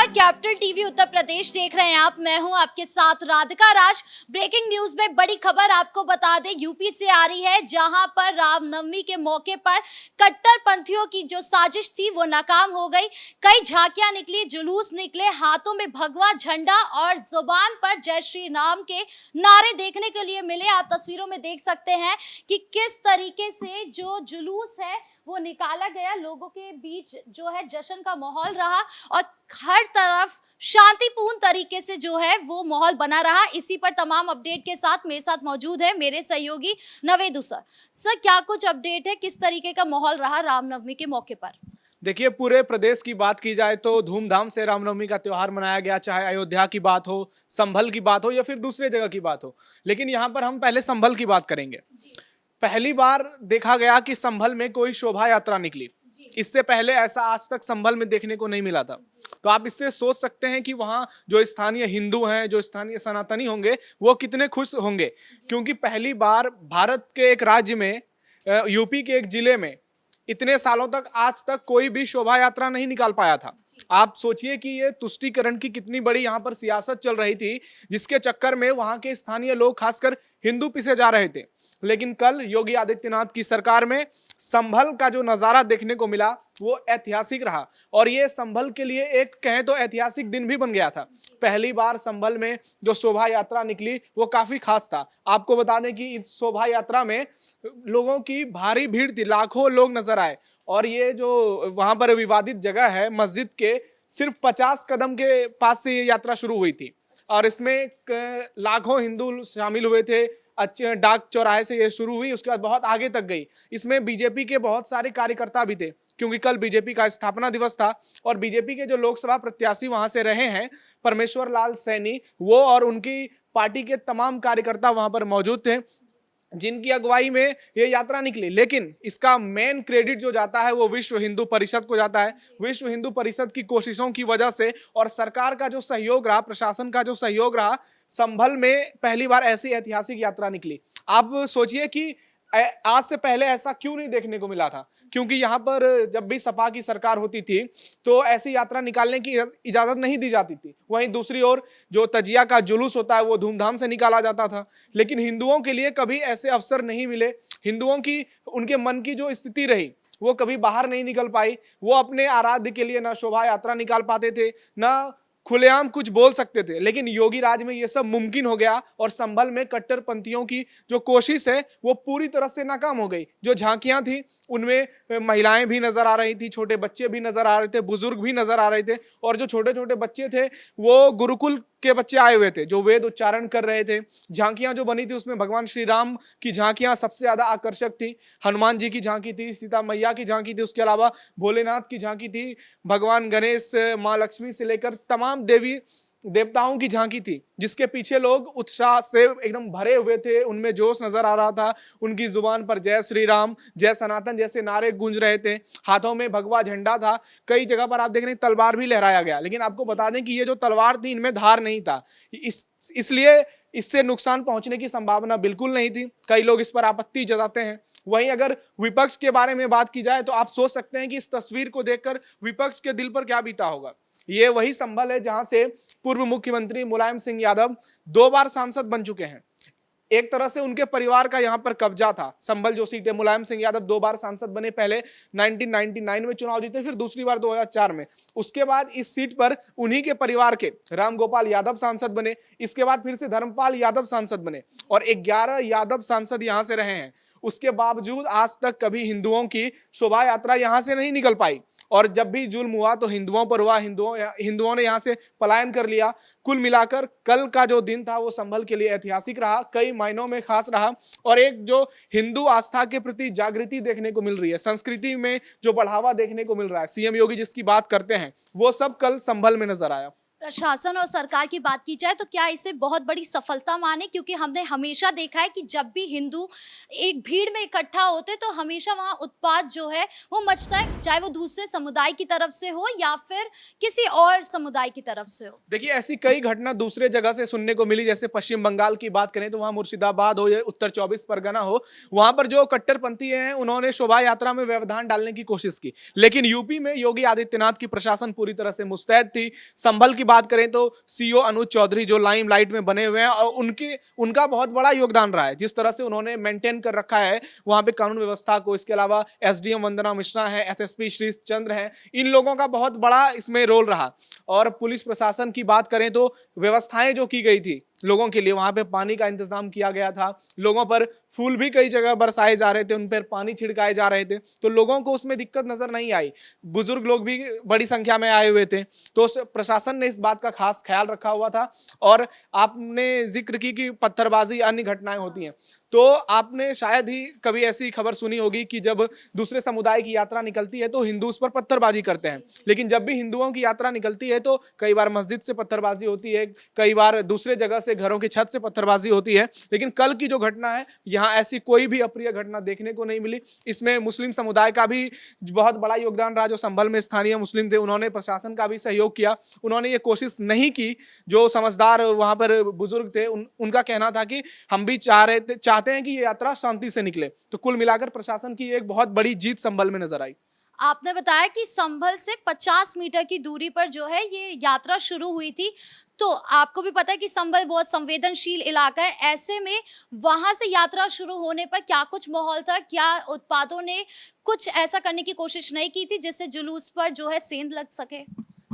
नमस्कार, capital TV Uttar Pradesh देख रहे हैं आप। मैं हूं आपके साथ राधिका राज। ब्रेकिंग न्यूज में बड़ी खबर आपको बता दें, यूपी से आ रही है, जहां पर रामनवमी के मौके पर कट्टरपंथियों की जो साजिश थी वो नाकाम हो गई। कई झांकियां निकली, जुलूस निकले, हाथों में भगवा झंडा और जुबान पर जय श्री राम के नारे देखने के लिए मिले। आप तस्वीरों में देख सकते हैं कि किस तरीके से जो जुलूस है वो निकाला गया, लोगों के बीच जो है जश्न का माहौल रहा और हर तरफ शांतिपूर्ण तरीके से जो है वो माहौल बना रहा। इसी पर तमाम अपडेट के साथ मेरे साथ मौजूद है मेरे सहयोगी नवेदु सर। सर, क्या कुछ अपडेट है, किस तरीके का माहौल रहा रामनवमी के मौके पर? देखिए, पूरे प्रदेश की बात की जाए तो धूमधाम से रामनवमी का त्योहार मनाया गया, चाहे अयोध्या की बात हो, संभल की बात हो या फिर दूसरे जगह की बात हो। लेकिन यहाँ पर हम पहले संभल की बात करेंगे। पहली बार देखा गया कि संभल में कोई शोभा यात्रा निकली। इससे पहले ऐसा आज तक संभल में देखने को नहीं मिला था। तो आप इससे सोच सकते हैं कि वहाँ जो स्थानीय हिंदू हैं, जो स्थानीय सनातनी होंगे, वो कितने खुश होंगे, क्योंकि पहली बार भारत के एक राज्य में, यूपी के एक जिले में इतने सालों तक आज तक कोई भी शोभा यात्रा नहीं निकाल पाया था। आप सोचिए कि ये तुष्टीकरण की कितनी बड़ी यहाँ पर सियासत चल रही थी, जिसके चक्कर में वहाँ के स्थानीय लोग खासकर हिंदू पीछे जा रहे थे। लेकिन कल योगी आदित्यनाथ की सरकार में संभल का जो नजारा देखने को मिला वो ऐतिहासिक रहा, और ये संभल के लिए एक कहें तो ऐतिहासिक दिन भी बन गया था। पहली बार संभल में जो शोभा यात्रा निकली वो काफी खास था। आपको बता दें कि इस शोभा यात्रा में लोगों की भारी भीड़ थी, लाखों लोग नजर आए। और ये जो वहां पर विवादित जगह है मस्जिद के सिर्फ 50 कदम के पास से ये यात्रा शुरू हुई थी, और इसमें लाखों हिंदू शामिल हुए थे। अच्छे डाक चौराहे से ये शुरू हुई, उसके बाद बहुत आगे तक गई। इसमें बीजेपी के बहुत सारे कार्यकर्ता भी थे, क्योंकि कल बीजेपी का स्थापना दिवस था। और बीजेपी के जो लोकसभा प्रत्याशी वहां से रहे हैं, परमेश्वर लाल सैनी, वो और उनकी पार्टी के तमाम कार्यकर्ता वहां पर मौजूद थे, जिनकी अगुवाई में ये यात्रा निकली। लेकिन इसका मेन क्रेडिट जो जाता है वो विश्व हिंदू परिषद को जाता है। विश्व हिंदू परिषद की कोशिशों की वजह से और सरकार का जो सहयोग रहा, प्रशासन का जो सहयोग रहा, संभल में पहली बार ऐसी ऐतिहासिक यात्रा निकली। आप सोचिए कि आज से पहले ऐसा क्यों नहीं देखने को मिला था, क्योंकि यहाँ पर जब भी सपा की सरकार होती थी तो ऐसी यात्रा निकालने की इजाजत नहीं दी जाती थी। वहीं दूसरी ओर जो तजिया का जुलूस होता है वो धूमधाम से निकाला जाता था। लेकिन हिंदुओं के लिए कभी ऐसे अवसर नहीं मिले। हिंदुओं की, उनके मन की जो स्थिति रही वो कभी बाहर नहीं निकल पाई। वो अपने आराध्य के लिए ना शोभा यात्रा निकाल पाते थे, ना खुलेआम कुछ बोल सकते थे। लेकिन योगी राज में ये सब मुमकिन हो गया, और संभल में कट्टरपंथियों की जो कोशिश है वो पूरी तरह से नाकाम हो गई। जो झांकियां थी उनमें महिलाएं भी नजर आ रही थी, छोटे बच्चे भी नजर आ रहे थे, बुजुर्ग भी नजर आ रहे थे। और जो छोटे छोटे बच्चे थे वो गुरुकुल के बच्चे आए हुए थे, जो वेद उच्चारण कर रहे थे। झांकियां जो बनी थी उसमें भगवान श्री राम की झांकियां सबसे ज्यादा आकर्षक थी, हनुमान जी की झांकी थी, सीता मैया की झांकी थी, उसके अलावा भोलेनाथ की झांकी थी, भगवान गणेश, माँ लक्ष्मी से लेकर तमाम देवी देवताओं की झांकी थी, जिसके पीछे लोग उत्साह से एकदम भरे हुए थे। उनमें जोश नजर आ रहा था, उनकी जुबान पर जय श्री राम, जय सनातन जैसे नारे गूंज रहे थे, हाथों में भगवा झंडा था। कई जगह पर आप देख रहे हैं तलवार भी लहराया गया। लेकिन आपको बता दें कि ये जो तलवार थी इनमें धार नहीं था, इसलिए इससे नुकसान पहुंचने की संभावना बिल्कुल नहीं थी। कई लोग इस पर आपत्ति जताते हैं। वहीं अगर विपक्ष के बारे में बात की जाए तो आप सोच सकते हैं कि इस तस्वीर को देखकर विपक्ष के दिल पर क्या बीता होगा। ये वही संभल है जहां से पूर्व मुख्यमंत्री मुलायम सिंह यादव 2 बार सांसद बन चुके हैं। एक तरह से उनके परिवार का यहां पर कब्जा था। संभल जो सीट है, मुलायम सिंह यादव 2 बार सांसद बने, पहले 1999 में चुनाव जीते, फिर दूसरी बार 2004 में। उसके बाद इस सीट पर उन्हीं के परिवार के रामगोपाल यादव सांसद बने। इसके बाद फिर से धर्मपाल यादव सांसद बने, और 11 यादव सांसद यहां से रहे हैं। उसके बावजूद आज तक कभी हिंदुओं की शोभा यात्रा यहां से नहीं निकल पाई, और जब भी जुल्म हुआ तो हिंदुओं पर हुआ। हिंदुओं ने यहां से पलायन कर लिया। कुल मिलाकर कल का जो दिन था वो संभल के लिए ऐतिहासिक रहा, कई मायनों में खास रहा, और एक जो हिंदू आस्था के प्रति जागृति देखने को मिल रही है, संस्कृति में जो बढ़ावा देखने को मिल रहा है, सीएम योगी जिसकी बात करते हैं, वो सब कल संभल में नजर आया। प्रशासन और सरकार की बात की जाए तो क्या इसे बहुत बड़ी सफलता माने, क्योंकि हमने हमेशा देखा है कि जब भी हिंदू एक भीड़ में इकट्ठा होते तो हमेशा वहाँ उत्पात जो है वो मचता है, चाहे वो दूसरे समुदाय की तरफ से हो या फिर किसी और समुदाय की तरफ से हो। देखिए ऐसी कई घटना दूसरे जगह से सुनने को मिली, जैसे पश्चिम बंगाल की बात करें तो वहां मुर्शिदाबाद हो या उत्तर 24 परगना हो, वहां पर जो कट्टरपंथी हैं उन्होंने शोभा यात्रा में व्यवधान डालने की कोशिश की। लेकिन यूपी में योगी आदित्यनाथ की प्रशासन पूरी तरह से मुस्तैद थी। संभल की बात करें तो सीओ अनुज चौधरी जो लाइमलाइट में बने हुए हैं और उनका बहुत बड़ा योगदान रहा है, जिस तरह से उन्होंने मेंटेन कर रखा है वहां पे कानून व्यवस्था को। इसके अलावा एसडीएम वंदना मिश्रा है, एसएसपी श्री चंद्र हैं, इन लोगों का बहुत बड़ा इसमें रोल रहा। और पुलिस प्रशासन की बात करें तो व्यवस्थाएं जो की गई थी लोगों के लिए, वहां पे पानी का इंतजाम किया गया था, लोगों पर फूल भी कई जगह बरसाए जा रहे थे, उन पर पानी छिड़काए जा रहे थे, तो लोगों को उसमें दिक्कत नजर नहीं आई। बुजुर्ग लोग भी बड़ी संख्या में आए हुए थे, तो प्रशासन ने इस बात का खास ख्याल रखा हुआ था। और आपने जिक्र की कि पत्थरबाजी अन्य घटनाएं होती हैं, तो आपने शायद ही कभी ऐसी खबर सुनी होगी कि जब दूसरे समुदाय की यात्रा निकलती है तो हिंदू उस पर पत्थरबाजी करते हैं। लेकिन जब भी हिंदुओं की यात्रा निकलती है तो कई बार मस्जिद से पत्थरबाजी होती है, कई बार दूसरे जगह से घरों की छत से पत्थरबाजी होती है। लेकिन कल की जो घटना है यहाँ ऐसी कोई भी अप्रिय घटना देखने को नहीं मिली। इसमें मुस्लिम समुदाय का भी बहुत बड़ा योगदान रहा। जो संभल में स्थानीय मुस्लिम थे उन्होंने प्रशासन का भी सहयोग किया। उन्होंने ये कोशिश नहीं की, जो समझदार वहां पर बुजुर्ग थे उनका कहना था कि हम भी चाहते हैं कि ये यात्रा शांति से निकले। तो कुल मिलाकर प्रशासन की एक बहुत बड़ी जीत संभल में नजर आई। आपने बताया कि संभल से 50 मीटर की दूरी पर जो है ये यात्रा शुरू हुई थी, तो आपको भी पता है कि संभल बहुत संवेदनशील इलाका है। ऐसे में वहां से यात्रा शुरू होने पर क्या कुछ माहौल था? क्या उत्पादों ने कुछ ऐसा करने की कोशिश नहीं की थी जिससे जुलूस पर जो है सेंध लग सके?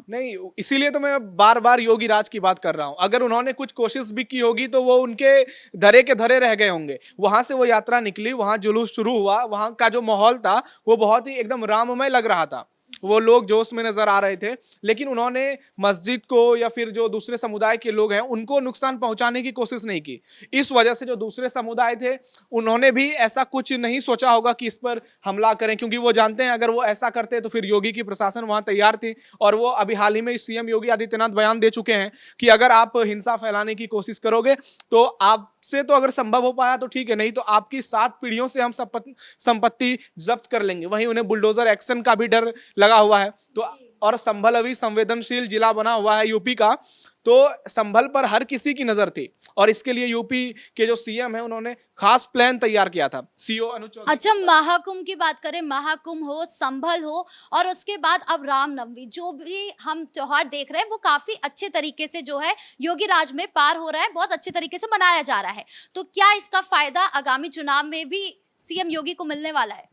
नहीं, इसीलिए तो मैं बार बार योगी राज की बात कर रहा हूं। अगर उन्होंने कुछ कोशिश भी की होगी तो वो उनके धरे के धरे रह गए होंगे। वहां से वो यात्रा निकली, वहां जुलूस शुरू हुआ, वहां का जो माहौल था वो बहुत ही एकदम राममय लग रहा था, वो लोग जोश में नजर आ रहे थे। लेकिन उन्होंने मस्जिद को या फिर जो दूसरे समुदाय के लोग हैं उनको नुकसान पहुंचाने की कोशिश नहीं की। इस वजह से जो दूसरे समुदाय थे उन्होंने भी ऐसा कुछ नहीं सोचा होगा कि इस पर हमला करें, क्योंकि वो जानते हैं अगर वो ऐसा करते तो फिर योगी की प्रशासन वहां तैयार थी। और वो अभी हाल ही में सीएम योगी आदित्यनाथ बयान दे चुके हैं कि अगर आप हिंसा फैलाने की कोशिश करोगे तो आपसे तो अगर संभव हो पाया तो ठीक है, नहीं तो आपकी 7 पीढ़ियों से हम संपत्ति जब्त कर लेंगे। वहीं उन्हें बुलडोजर एक्शन का भी डर लगा हुआ है। तो और संभल अभी संवेदनशील जिला बना हुआ है यूपी का, तो संभल पर हर किसी की नजर थी। और इसके लिए यूपी के जो सीएम है उन्होंने खास प्लान तैयार किया था। सीओ अनुज चौधरी। अच्छा, महाकुंभ की बात करें, महाकुंभ हो, संभल हो और उसके बाद अब रामनवमी, जो भी हम त्योहार देख रहे हैं वो काफी अच्छे तरीके से जो है योगी राज में पार हो रहा है, बहुत अच्छे तरीके से मनाया जा रहा है। तो क्या इसका फायदा आगामी चुनाव में भी सीएम योगी को मिलने वाला है?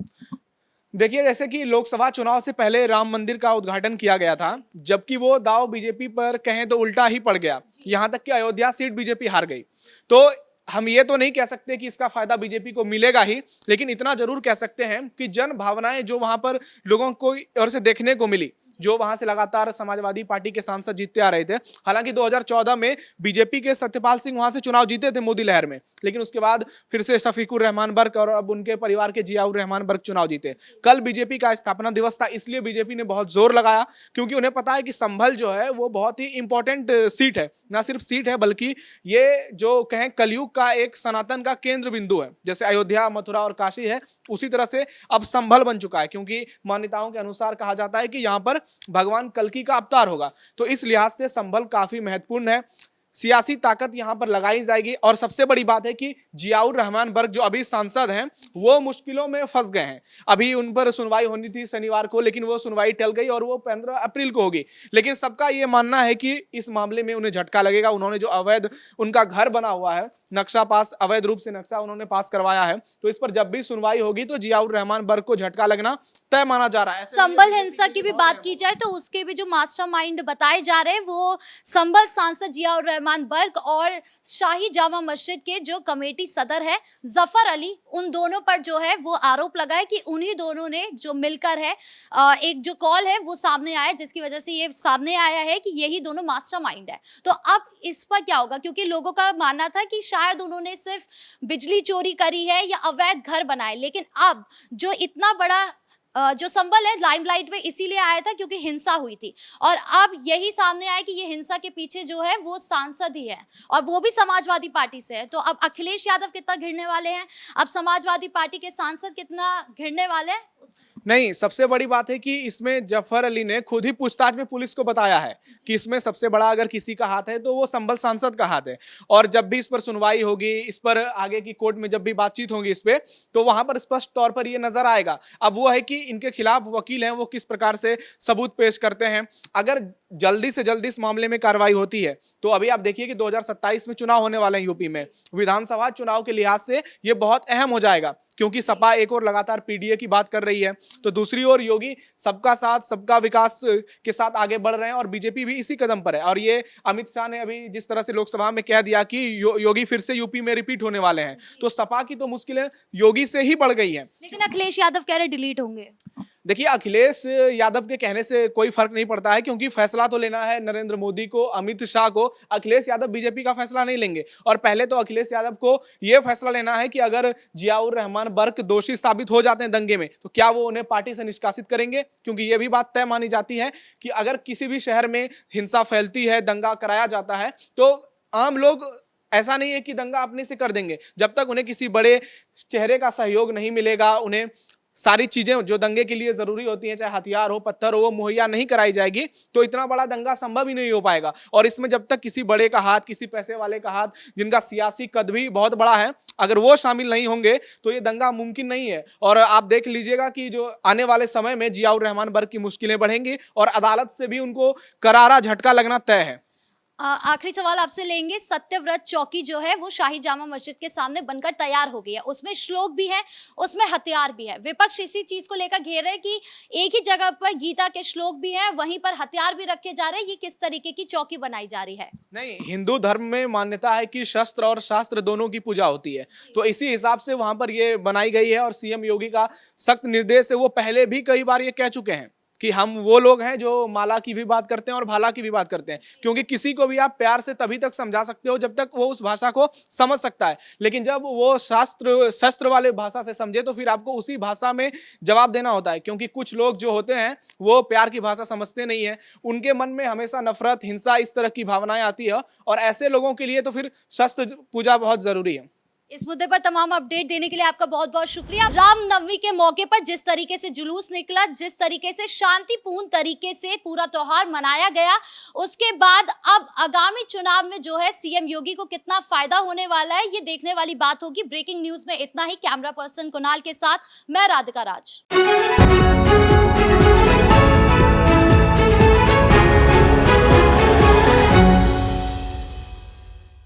देखिए, जैसे कि लोकसभा चुनाव से पहले राम मंदिर का उद्घाटन किया गया था, जबकि वो दाव बीजेपी पर कहें तो उल्टा ही पड़ गया। यहां तक कि अयोध्या सीट बीजेपी हार गई। तो हम ये तो नहीं कह सकते कि इसका फायदा बीजेपी को मिलेगा ही, लेकिन इतना जरूर कह सकते हैं कि जन भावनाएं जो वहां पर लोगों को ओर से देखने को मिली, जो वहां से लगातार समाजवादी पार्टी के सांसद जीतते आ रहे थे। हालांकि 2014 में बीजेपी के सत्यपाल सिंह वहां से चुनाव जीते थे मोदी लहर में, लेकिन उसके बाद फिर से शफीकुर रहमान बर्क और अब उनके परिवार के जियाउर रहमान बर्क चुनाव जीते। कल बीजेपी का स्थापना दिवस था, इसलिए बीजेपी ने बहुत जोर लगाया, क्योंकि उन्हें पता है कि संभल जो है वो बहुत ही इंपॉर्टेंट सीट है। ना सिर्फ सीट है बल्कि ये जो कहें कलयुग का एक सनातन का केंद्र बिंदु है। जैसे अयोध्या, मथुरा और काशी है, उसी तरह से अब संभल बन चुका है, क्योंकि मान्यताओं के अनुसार कहा जाता है कि यहाँ पर भगवान कल्कि का अवतार होगा। तो इस लिहाज से संभल काफी महत्वपूर्ण है। सियासी ताकत यहां पर लगाई जाएगी। और सबसे बड़ी बात है कि जियाउर रहमान बर्क जो अभी सांसद हैं वो मुश्किलों में फंस गए हैं। अभी उन पर सुनवाई होनी थी शनिवार को, लेकिन वो सुनवाई टल गई और वो 15 अप्रैल को होगी। लेकिन सबका ये मानना है कि इस मामले में उन्हें झटका लगेगा। उन्होंने जो अवैध उनका घर बना हुआ है, नक्शा पास, अवैध रूप से नक्शा उन्होंने पास करवाया है, तो इस पर जब भी सुनवाई होगी तो जियाउर रहमान बर्क को झटका लगना तय माना जा रहा है। संभल हिंसा की भी बात की जाए तो उसके भी जो मास्टरमाइंड बताए जा रहे हैं वो संभल सांसद जियाउर रहमान बर्क और शाही जामा मस्जिद के जो कमेटी सदर है जफर अली, उन दोनों पर जो है वो आरोप लगा है कि उन्हीं दोनों ने जो मिलकर है एक जो कॉल है वो सामने आया, जिसकी वजह से ये सामने आया है कि यही दोनों मास्टरमाइंड है। तो अब इस पर क्या होगा, क्योंकि लोगों का मानना था कि शायद उन्होंने सिर्फ बिजली चोरी करी है या अवैध घर बनाए, लेकिन अब जो इतना बड़ा जो संभल है लाइमलाइट में इसीलिए आया था क्योंकि हिंसा हुई थी, और अब यही सामने आया कि ये हिंसा के पीछे जो है वो सांसद ही है, और वो भी समाजवादी पार्टी से है। तो अब अखिलेश यादव कितना घिरने वाले हैं, अब समाजवादी पार्टी के सांसद कितना घिरने वाले हैं। नहीं, सबसे बड़ी बात है कि इसमें जफर अली ने खुद ही पूछताछ में पुलिस को बताया है कि इसमें सबसे बड़ा अगर किसी का हाथ है तो वो संभल सांसद का हाथ है। और जब भी इस पर सुनवाई होगी, इस पर आगे की कोर्ट में जब भी बातचीत होगी इस पे, तो वहां पर स्पष्ट तौर पर ये नजर आएगा। अब वो है कि इनके खिलाफ वकील हैं, वो किस प्रकार से सबूत पेश करते हैं। अगर जल्दी से जल्दी इस मामले में कार्रवाई होती है तो अभी आप देखिए कि 2027 में चुनाव होने वाले हैं यूपी में। विधानसभा चुनाव के लिहाज से ये बहुत अहम हो जाएगा, क्योंकि सपा एक और लगातार पीडीए की बात कर रही है, तो दूसरी ओर योगी सबका साथ सबका विकास के साथ आगे बढ़ रहे हैं, और बीजेपी भी इसी कदम पर है। और ये अमित शाह ने अभी जिस तरह से लोकसभा में कह दिया कि योगी फिर से यूपी में रिपीट होने वाले हैं, तो सपा की तो मुश्किलें योगी से ही बढ़ गई हैं। लेकिन अखिलेश यादव कह रहे डिलीट होंगे। देखिए, अखिलेश यादव के कहने से कोई फर्क नहीं पड़ता है, क्योंकि फैसला तो लेना है नरेंद्र मोदी को, अमित शाह को। अखिलेश यादव बीजेपी का फैसला नहीं लेंगे, और पहले तो अखिलेश यादव को यह फैसला लेना है कि अगर जियाउर रहमान बर्क दोषी साबित हो जाते हैं दंगे में, तो क्या वो उन्हें पार्टी से निष्कासित करेंगे। क्योंकि यह भी बात तय मानी जाती है कि अगर किसी भी शहर में हिंसा फैलती है, दंगा कराया जाता है, तो आम लोग ऐसा नहीं है कि दंगा अपने से कर देंगे। जब तक उन्हें किसी बड़े चेहरे का सहयोग नहीं मिलेगा, उन्हें सारी चीजें जो दंगे के लिए जरूरी होती हैं, चाहे हथियार हो, पत्थर हो, वो मुहैया नहीं कराई जाएगी, तो इतना बड़ा दंगा संभव ही नहीं हो पाएगा। और इसमें जब तक किसी बड़े का हाथ, किसी पैसे वाले का हाथ, जिनका सियासी कद भी बहुत बड़ा है, अगर वो शामिल नहीं होंगे तो ये दंगा मुमकिन नहीं है। और आप देख लीजिएगा कि जो आने वाले समय में जियाउर रहमान बर्क की मुश्किलें बढ़ेंगी, और अदालत से भी उनको करारा झटका लगना तय है। आखिरी सवाल आपसे लेंगे। सत्यव्रत चौकी जो है वो शाही जामा मस्जिद के सामने बनकर तैयार हो गई है, उसमें श्लोक भी है, उसमें हथियार भी है। विपक्ष इसी चीज को लेकर घेर रहे हैं कि एक ही जगह पर गीता के श्लोक भी हैं, वहीं पर हथियार भी रखे जा रहे हैं। ये किस तरीके की चौकी बनाई जा रही है? नहीं, हिंदू धर्म में मान्यता है कि शस्त्र और शास्त्र दोनों की पूजा होती है, तो इसी हिसाब से वहां पर ये बनाई गई है। और सीएम योगी का सख्त निर्देश है, वो पहले भी कई बार ये कह चुके हैं कि हम वो लोग हैं जो माला की भी बात करते हैं और भाला की भी बात करते हैं, क्योंकि किसी को भी आप प्यार से तभी तक समझा सकते हो जब तक वो उस भाषा को समझ सकता है। लेकिन जब वो शस्त्र वाले भाषा से समझे तो फिर आपको उसी भाषा में जवाब देना होता है, क्योंकि कुछ लोग जो होते हैं वो प्यार की भाषा समझते नहीं है, उनके मन में हमेशा नफरत, हिंसा, इस तरह की भावनाएं आती है, और ऐसे लोगों के लिए तो फिर शस्त्र पूजा बहुत जरूरी है। इस मुद्दे पर तमाम अपडेट देने के लिए आपका बहुत बहुत शुक्रिया। रामनवमी के मौके पर जिस तरीके से जुलूस निकला, जिस तरीके से शांतिपूर्ण तरीके से पूरा त्योहार मनाया गया, उसके बाद अब आगामी चुनाव में जो है सीएम योगी को कितना फायदा होने वाला है, ये देखने वाली बात होगी। ब्रेकिंग न्यूज में इतना ही। कैमरा पर्सन कुणाल के साथ मैं राधिका राज।